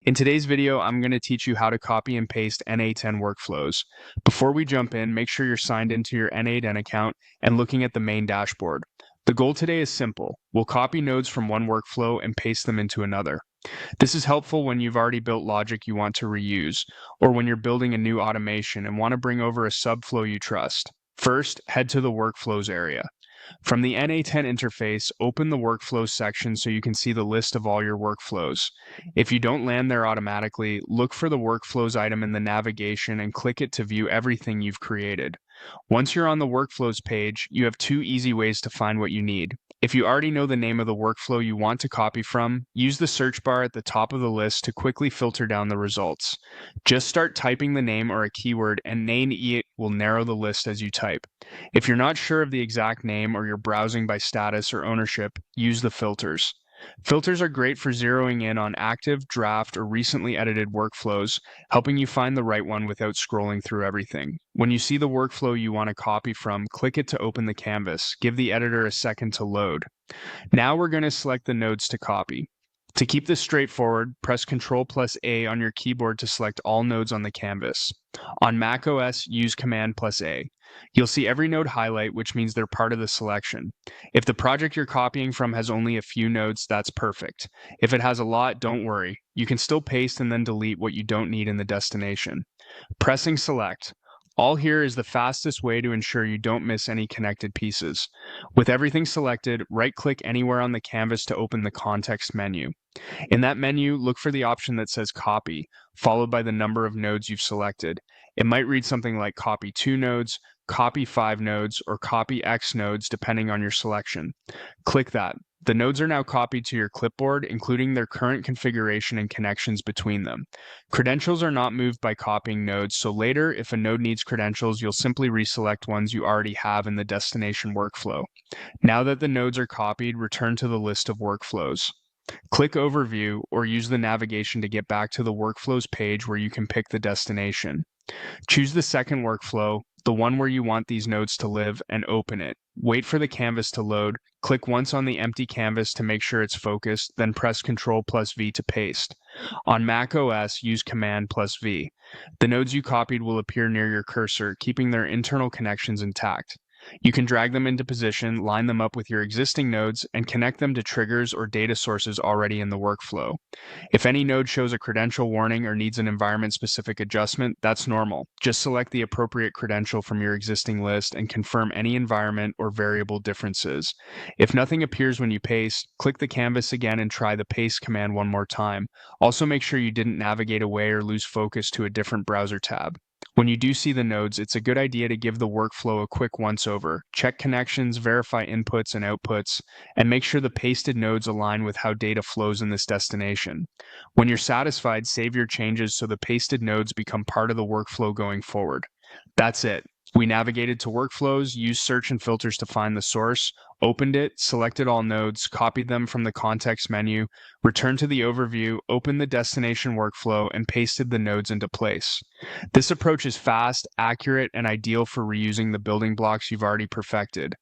In today's video, I'm going to teach you how to copy and paste N8N workflows. Before we jump in, make sure you're signed into your N8N account and looking at the main dashboard. The goal today is simple. We'll copy nodes from one workflow and paste them into another. This is helpful when you've already built logic you want to reuse, or when you're building a new automation and want to bring over a subflow you trust. First, head to the Workflows area. From the N8N interface, open the Workflows section so you can see the list of all your workflows. If you don't land there automatically, look for the Workflows item in the navigation and click it to view everything you've created. Once you're on the Workflows page, you have two easy ways to find what you need. If you already know the name of the workflow you want to copy from, use the search bar at the top of the list to quickly filter down the results. Just start typing the name or a keyword and N8N will narrow the list as you type. If you're not sure of the exact name or you're browsing by status or ownership, use the filters. Filters are great for zeroing in on active, draft, or recently edited workflows, helping you find the right one without scrolling through everything. When you see the workflow you want to copy from, click it to open the canvas. Give the editor a second to load. Now we're going to select the nodes to copy. To keep this straightforward, press Ctrl+A on your keyboard to select all nodes on the canvas. On macOS, use Command+A. You'll see every node highlight, which means they're part of the selection. If the project you're copying from has only a few nodes, that's perfect. If it has a lot, don't worry. You can still paste and then delete what you don't need in the destination. Pressing Select. All here is the fastest way to ensure you don't miss any connected pieces. With everything selected, right-click anywhere on the canvas to open the context menu. In that menu, look for the option that says Copy, followed by the number of nodes you've selected. It might read something like Copy 2 nodes, Copy 5 nodes, or Copy X nodes depending on your selection. Click that. The nodes are now copied to your clipboard, including their current configuration and connections between them. Credentials are not moved by copying nodes, so later, if a node needs credentials, you'll simply reselect ones you already have in the destination workflow. Now that the nodes are copied, return to the list of workflows. Click Overview or use the navigation to get back to the Workflows page where you can pick the destination. Choose the second workflow, the one where you want these nodes to live, and open it. Wait for the canvas to load. Click once on the empty canvas to make sure it's focused, then press Ctrl+V to paste. On macOS, use Command+V. The nodes you copied will appear near your cursor, keeping their internal connections intact. You can drag them into position, line them up with your existing nodes, and connect them to triggers or data sources already in the workflow. If any node shows a credential warning or needs an environment-specific adjustment, that's normal. Just select the appropriate credential from your existing list and confirm any environment or variable differences. If nothing appears when you paste, click the canvas again and try the paste command one more time. Also make sure you didn't navigate away or lose focus to a different browser tab. When you do see the nodes, it's a good idea to give the workflow a quick once-over. Check connections, verify inputs and outputs, and make sure the pasted nodes align with how data flows in this destination. When you're satisfied, save your changes so the pasted nodes become part of the workflow going forward. That's it. We navigated to workflows, used search and filters to find the source, opened it, selected all nodes, copied them from the context menu, returned to the overview, opened the destination workflow, and pasted the nodes into place. This approach is fast, accurate, and ideal for reusing the building blocks you've already perfected.